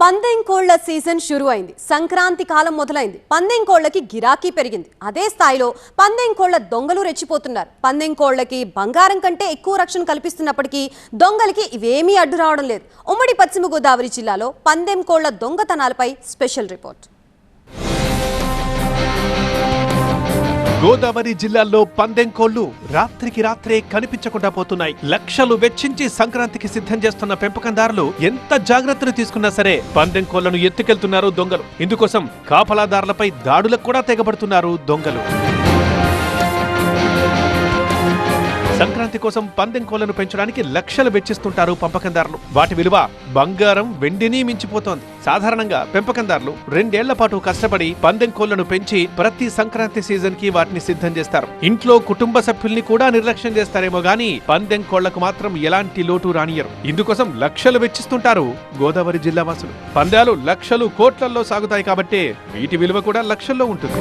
పందెం కోళ్ల సీజన్ షురు అయింది. సంక్రాంతి కాలం మొదలైంది. పందెం కోళ్లకి గిరాకీ పెరిగింది. అదే స్థాయిలో పందెం కోళ్ల దొంగలు రెచ్చిపోతున్నారు. పందెం కోళ్లకి బంగారం కంటే ఎక్కువ రక్షణ కల్పిస్తున్నప్పటికీ దొంగలకి ఇవేమీ అడ్డు రావడం లేదు. ఉమ్మడి పశ్చిమ గోదావరి జిల్లాలో పందెం కోళ్ల దొంగతనాలపై స్పెషల్ రిపోర్ట్. గోదావరి జిల్లాల్లో పందెం కోళ్లు రాత్రికి రాత్రే కనిపించకుండా పోతున్నాయి. లక్షలు వెచ్చించి సంక్రాంతికి సిద్ధం చేస్తున్న పెంపకందారులు ఎంత జాగ్రత్తలు తీసుకున్నా సరే పందెం కోళ్లను ఎత్తుకెళ్తున్నారు దొంగలు. ఇందుకోసం కాపలాదారులపై దాడులకు కూడా తెగబడుతున్నారు దొంగలు. సంక్రాంతి కోసం పందెం కోళ్లను పెంచడానికి లక్షలు వెచ్చిస్తుంటారు పెంపకందారులు. వాటి విలువ బంగారం వెండిని మించిపోతోంది. సాధారణంగా పెంపకందారులు 2 ఏళ్ల పాటు కష్టపడి పందెం కోళ్లను పెంచి ప్రతి సంక్రాంతి సీజన్ కి వాటిని సిద్ధం చేస్తారు. ఇంట్లో కుటుంబ సభ్యుల్ని కూడా నిర్లక్ష్యం చేస్తారేమో గానీ పందెం కోళ్లకు మాత్రం ఎలాంటి లోటు రానియరు. ఇందుకోసం లక్షలు వెచ్చిస్తుంటారు గోదావరి జిల్లా వాసులు. పందాలు లక్షలు కోట్లల్లో సాగుతాయి కాబట్టి వీటి విలువ కూడా లక్షల్లో ఉంటుంది.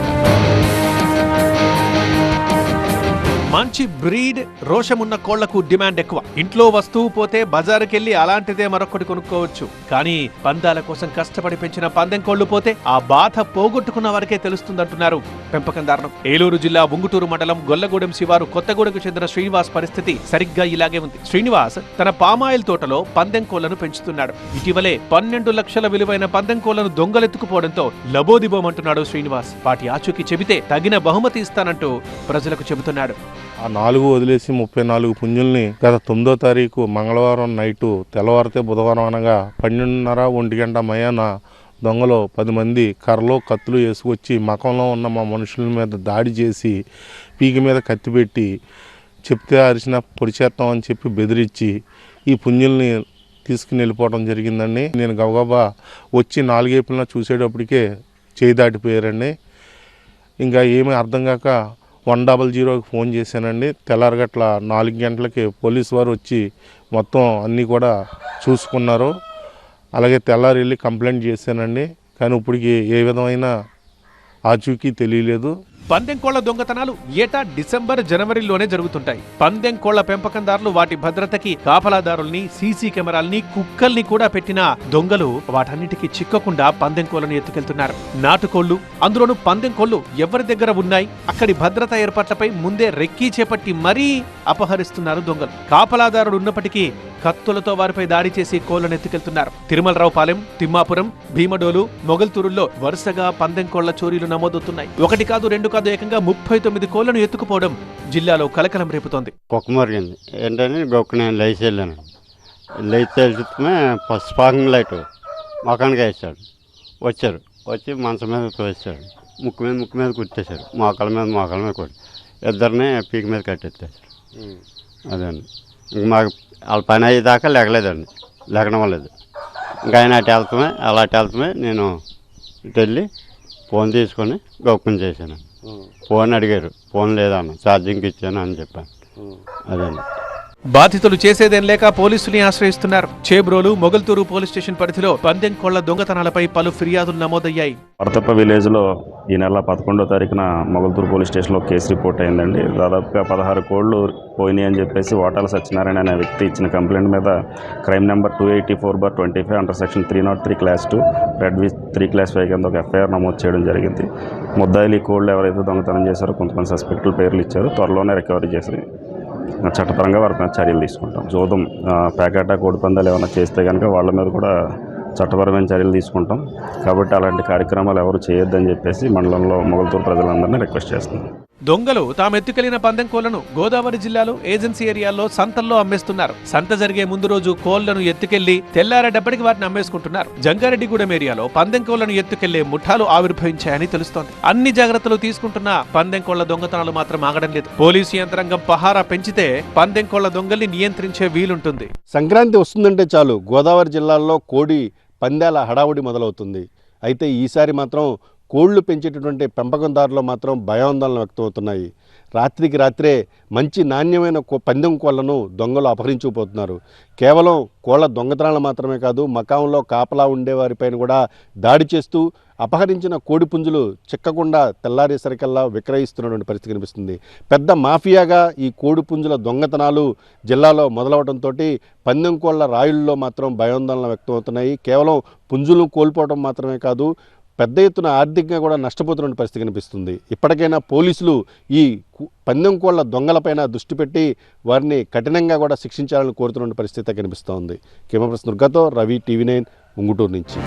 మంచి బ్రీడ్ రోషమున్న కోళ్లకు డిమాండ్ ఎక్కువ. ఇంట్లో వస్తువు పోతే బజారుకెళ్లి అలాంటిదే మరొకటి కొనుక్కోవచ్చు. కానీ పందాల కోసం కష్టపడి పెంచిన పందెం కోళ్లు పోతే ఆ బాధ పోగొట్టుకున్న వారికే తెలుస్తుందంటున్నారు పెంపకందారులు. ఏలూరు జిల్లా ఉంగుటూరు మండలం గొల్లగూడెం శివారు కొత్తగూడెకు చెందిన శ్రీనివాస్ పరిస్థితి సరిగ్గా ఇలాగే ఉంది. శ్రీనివాస్ తన పామాయిల్ తోటలో పందెం కోళ్లను పెంచుతున్నాడు. ఇటీవలే 12 లక్షల విలువైన పందెం కోళ్లను దొంగలెత్తుకుపోవడంతో లబోదిబోమంటున్నాడు శ్రీనివాస్. వాటి ఆచూకీ చెబితే తగిన బహుమతి ఇస్తానంటూ ప్రజలకు చెబుతున్నాడు. ఆ 4 వదిలేసి 34 పుంజుల్ని గత 9వ తారీఖు మంగళవారం నైటు తెల్లవారితే బుధవారం అనగా 12:30-1 గంట మయాన దొంగలు 10 మంది కర్రలు కత్తులు వేసుకొచ్చి మకంలో ఉన్న మా మనుషుల మీద దాడి చేసి పీకి మీద కత్తి పెట్టి చెప్తే అరిచిన పొడి చేస్తామని చెప్పి బెదిరించి ఈ పుంజుల్ని తీసుకుని వెళ్ళిపోవడం జరిగిందండి. నేను గబగబా వచ్చి 4 వైపులా చూసేటప్పటికే చేయి దాటిపోయారండి. ఇంకా ఏమీ అర్థం కాక 100కి ఫోన్ చేశానండి. తెల్లారగట్ల 4 గంటలకి పోలీసు వారు వచ్చి మొత్తం అన్నీ కూడా చూసుకున్నారు. అలాగే తెల్లారి వెళ్ళి కంప్లైంట్ చేశానండి. కానీ ఇప్పటికి ఏ విధమైన ఆచూకీ తెలియలేదు. పందెం కోళ్ల దొంగతనాలు ఏటా డిసెంబర్ జనవరిలోనే జరుగుతుంటాయి. పందెం కోళ్ల పెంపకందారులు వాటి భద్రతకి కాపలాదారుల్ని, సీసీ కెమెరాల్ని, కుక్కల్ని కూడా పెట్టినా దొంగలు వాటన్నిటికీ చిక్కకుండా పందెం కోళ్లను ఎత్తుకెళ్తున్నారు. నాటుకోళ్లు, అందులోనూ పందెం కోళ్లు ఎవరి దగ్గర ఉన్నాయి అక్కడి భద్రతా ఏర్పాట్లపై ముందే రెక్కీ చేపట్టి మరీ అపహరిస్తున్నారు దొంగలు. కాపలాదారుడు ఉన్నప్పటికీ కత్తులతో వారిపై దాడి చేసి కోళ్లను ఎత్తుకెళ్తున్నారు. తిరుమలరావుపాలెం, తిమ్మాపురం, భీమడోలు, మొగల్తూరుల్లో వరుసగా పందెం కోళ్ల చోరీలు నమోదవుతున్నాయి. 1 కాదు 2 కాదు ఏకంగా 39 కోళ్లను ఎత్తుకుపోవడం జిల్లాలో కలకలం రేపుతోంది. కుక్కమరిగింది ఏంటని నేను లేచి వెళ్ళాను. లేచి వెళ్తే ఫస్ట్ పార్కింగ్ లైట్ మొఖానికి వేసాడు. వచ్చి మంచం మీద తోసాడు. ముక్కు మీద కుట్టేశాడు. మోకాల మీద కొట్టి ఇద్దరిని పీక మీద కట్టేస్తాడు. అదండి ఇంక మాకు వాళ్ళ పని అయ్యేదాకా లేకడం లేదు. ఇంకా ఆయన అలా వెళ్తామే నేను ఇటు వెళ్ళి ఫోన్ తీసుకొని గొప్పని చేశాను. ఫోన్ అడిగారు. ఫోన్ లేదన్న, ఛార్జింగ్కి ఇచ్చాను అని చెప్పాను. అదండి. బాధితులు చేసేదేం లేక పోలీసుల్ని ఆశ్రయిస్తున్నారు. చేబ్రోలు, మొగల్తూరు పోలీస్ స్టేషన్ పరిధిలో పందెం కోళ్ల దొంగతనాలపై పలు ఫిర్యాదులు నమోదయ్యాయి. పడతప్ప విలేజ్లో ఈ నెల 11వ తారీఖున మొగల్తూరు పోలీస్ స్టేషన్లో కేసు రిపోర్ట్ అయిందండి. దాదాపుగా 16 కోళ్లు పోయినాయి అని చెప్పేసి వాటాల సత్యనారాయణ అనే వ్యక్తి ఇచ్చిన కంప్లైంట్ మీద crime number 284/25 under section 303 class 2 red with 3 class 5 కింద ఒక ఎఫ్ఐఆర్ నమోదు చేయడం జరిగింది. ముద్దాయిలు ఈ కోళ్లు ఎవరైతే దొంగతనం చేశారో కొంతమంది సస్పెక్టుల పేర్లు ఇచ్చారు. త్వరలోనే రికవరీ చేసి చట్టపరంగా వారి మీద చర్యలు తీసుకుంటాం. చూద్దాం, ప్యాకెట్ కోడి పందాలు ఏమైనా చేస్తే కనుక వాళ్ళ మీద కూడా చట్టపరమైన చర్యలు తీసుకుంటాం. కాబట్టి అలాంటి కార్యక్రమాలు ఎవరు చేయొద్దని చెప్పేసి మండలంలో మొగల్తూరు ప్రజలందరినీ రిక్వెస్ట్ చేస్తున్నాం. దొంగలు తాము ఎత్తుకెళ్లిన పందెం కోళ్లను గోదావరి జిల్లాలో ఏజెన్సీ ఏరియాల్లో సంతల్లో అమ్మేస్తున్నారు. సంత జరిగే ముందు రోజు కోళ్లను ఎత్తుకెళ్లి తెల్లారేటప్పటికి వాటిని అమ్మేసుకుంటున్నారు. జంగారెడ్డిగూడెం ఏరియాలో పందెం కోళ్లను ఎత్తుకెళ్లే ముఠాలు ఆవిర్భవించాయని తెలుస్తోంది. అన్ని జాగ్రత్తలు తీసుకుంటున్న పందెం కోళ్ల దొంగతనాలు మాత్రం ఆగడం లేదు. పోలీసు యంత్రాంగం పహారా పెంచితే పందెం కోళ్ల దొంగల్ని నియంత్రించే వీలుంటుంది. సంక్రాంతి వస్తుందంటే చాలు గోదావరి జిల్లాల్లో కోడి పందాల హడావుడి మొదలవుతుంది. అయితే ఈసారి మాత్రం కోళ్లు పెంచేటటువంటి పెంపకందారులు మాత్రం భయాందోళన వ్యక్తమవుతున్నాయి. రాత్రికి రాత్రే మంచి నాణ్యమైన పందెం కోళ్లను దొంగలు అపహరించుకుపోతున్నారు. కేవలం కోళ్ల దొంగతనాలు మాత్రమే కాదు, మకాంలో కాపలా ఉండేవారిపైన కూడా దాడి చేస్తూ అపహరించిన కోడి పుంజులు చిక్కకుండా తెల్లారేసరికల్లా విక్రయిస్తున్నటువంటి పరిస్థితి కనిపిస్తుంది. పెద్ద మాఫియాగా ఈ కోడి పుంజుల దొంగతనాలు జిల్లాలో మొదలవడంతో పందెం కోళ్ల రాయుల్లో మాత్రం భయాందోళన వ్యక్తమవుతున్నాయి. కేవలం పుంజులు కోల్పోవడం మాత్రమే కాదు, పెద్ద ఎత్తున ఆర్థికంగా కూడా నష్టపోతున్న పరిస్థితి కనిపిస్తుంది. ఇప్పటికైనా పోలీసులు ఈ పందెం కోళ్ల దొంగలపైన దృష్టి పెట్టి వారిని కఠినంగా కూడా శిక్షించాలని కోరుతున్న పరిస్థితి కనిపిస్తోంది. కెమెరా పర్సన్ దుర్గాతో రవి, టీవీ 9 ఉంగుటూరు నుంచి.